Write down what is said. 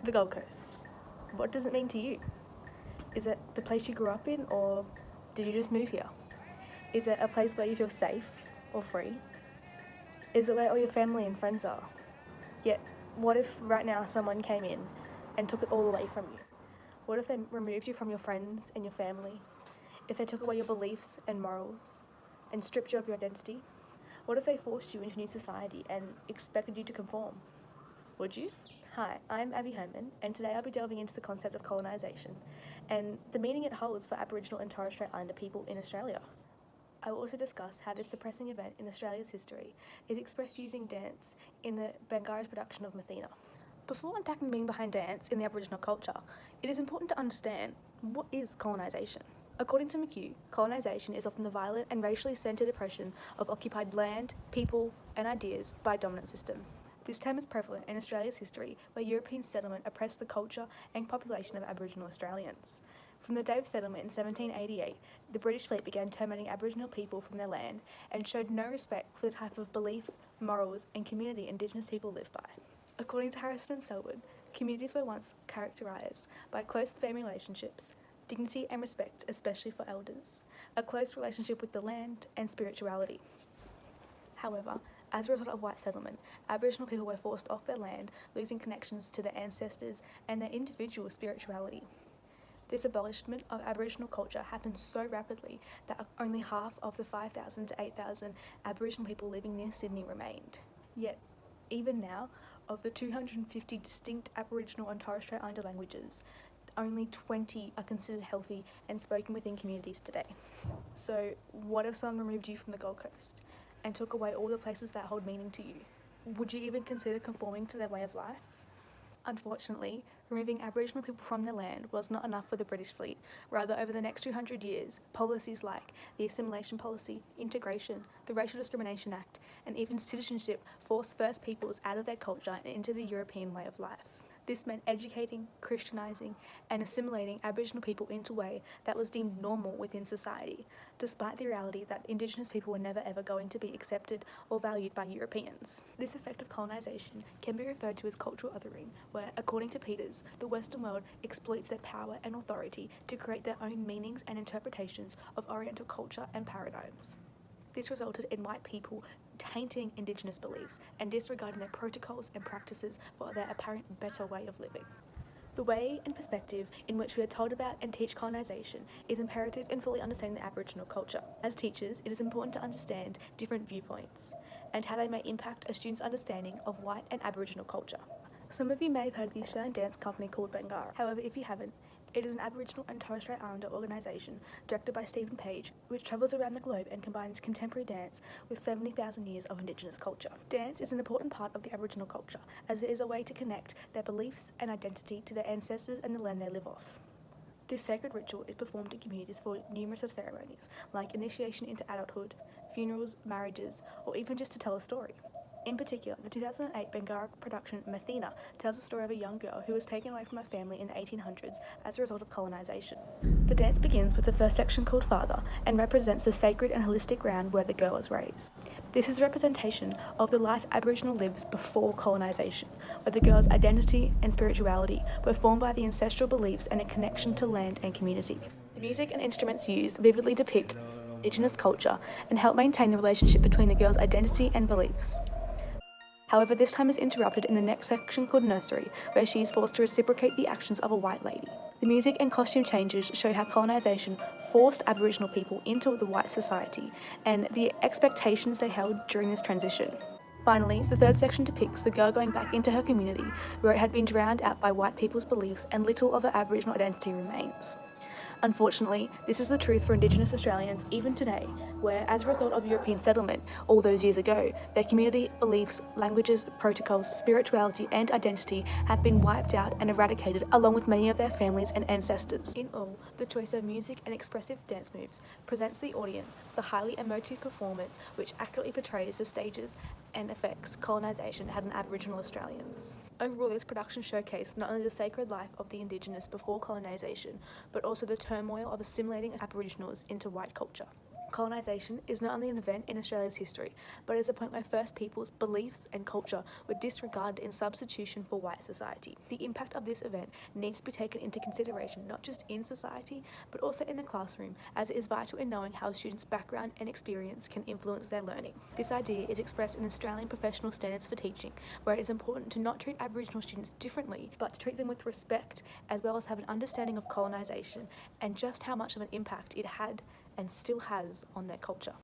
The Gold Coast. What does it mean to you? Is it the place you grew up in, or did you just move here? Is it a place where you feel safe or free? Is it where all your family and friends are? Yet, what if right now someone came in and took it all away from you? What if they removed you from your friends and your family? If they took away your beliefs and morals and stripped you of your identity? What if they forced you into new society and expected you to conform? Would you? Hi, I'm Abbey Herrmann, and today I'll be delving into the concept of colonisation and the meaning it holds for Aboriginal and Torres Strait Islander people in Australia. I will also discuss how this suppressing event in Australia's history is expressed using dance in the Bangara's production of Mathina. Before unpacking the meaning behind dance in the Aboriginal culture, it is important to understand what is colonisation. According to McHugh, colonisation is often the violent and racially centred oppression of occupied land, people, and ideas by a dominant system. This term is prevalent in Australia's history, where European settlement oppressed the culture and population of Aboriginal Australians. From the day of settlement in 1788, the British fleet began terminating Aboriginal people from their land and showed no respect for the type of beliefs, morals, and community Indigenous people live by. According to Harrison and Selwood, communities were once characterised by close family relationships, dignity and respect, especially for elders, a close relationship with the land, and spirituality. However, as a result of white settlement, Aboriginal people were forced off their land, losing connections to their ancestors and their individual spirituality. This abolishment of Aboriginal culture happened so rapidly that only half of the 5,000 to 8,000 Aboriginal people living near Sydney remained. Yet, even now, of the 250 distinct Aboriginal and Torres Strait Islander languages, only 20 are considered healthy and spoken within communities today. So, what if someone removed you from the Gold Coast and took away all the places that hold meaning to you? Would you even consider conforming to their way of life? Unfortunately, removing Aboriginal people from their land was not enough for the British fleet. Rather, over the next 200 years, policies like the Assimilation Policy, Integration, the Racial Discrimination Act, and even citizenship forced First Peoples out of their culture and into the European way of life. This meant educating, Christianising, and assimilating Aboriginal people into a way that was deemed normal within society, despite the reality that Indigenous people were never ever going to be accepted or valued by Europeans. This effect of colonisation can be referred to as cultural othering, where, according to Peters, the Western world exploits their power and authority to create their own meanings and interpretations of Oriental culture and paradigms. This resulted in white people tainting Indigenous beliefs and disregarding their protocols and practices for their apparent better way of living. The way and perspective in which we are told about and teach colonisation is imperative in fully understanding the Aboriginal culture. As teachers, it is important to understand different viewpoints and how they may impact a student's understanding of white and Aboriginal culture. Some of you may have heard of the Australian dance company called Bangara. However, if you haven't, it is an Aboriginal and Torres Strait Islander organisation directed by Stephen Page, which travels around the globe and combines contemporary dance with 70,000 years of Indigenous culture. Dance is an important part of the Aboriginal culture, as it is a way to connect their beliefs and identity to their ancestors and the land they live off. This sacred ritual is performed in communities for numerous of ceremonies, like initiation into adulthood, funerals, marriages, or even just to tell a story. In particular, the 2008 Bangara production Mathina tells the story of a young girl who was taken away from her family in the 1800s as a result of colonisation. The dance begins with the first section called Father and represents the sacred and holistic ground where the girl was raised. This is a representation of the life Aboriginal lives before colonisation, where the girl's identity and spirituality were formed by the ancestral beliefs and a connection to land and community. The music and instruments used vividly depict Indigenous culture and help maintain the relationship between the girl's identity and beliefs. However, this time is interrupted in the next section called Nursery, where she is forced to reciprocate the actions of a white lady. The music and costume changes show how colonisation forced Aboriginal people into the white society and the expectations they held during this transition. Finally, the third section depicts the girl going back into her community, where it had been drowned out by white people's beliefs and little of her Aboriginal identity remains. Unfortunately, this is the truth for Indigenous Australians even today, where, as a result of European settlement all those years ago, their community, beliefs, languages, protocols, spirituality, and identity have been wiped out and eradicated along with many of their families and ancestors. In all, the choice of music and expressive dance moves presents the audience with a highly emotive performance which accurately portrays the stages and effects colonisation had on Aboriginal Australians. Overall, this production showcased not only the sacred life of the Indigenous before colonisation, but also the turmoil of assimilating Aboriginals into white culture. Colonisation is not only an event in Australia's history, but is a point where First Peoples' beliefs and culture were disregarded in substitution for white society. The impact of this event needs to be taken into consideration not just in society, but also in the classroom, as it is vital in knowing how a student's background and experience can influence their learning. This idea is expressed in Australian professional standards for teaching, where it is important to not treat Aboriginal students differently, but to treat them with respect, as well as have an understanding of colonisation and just how much of an impact it had and still has on their culture.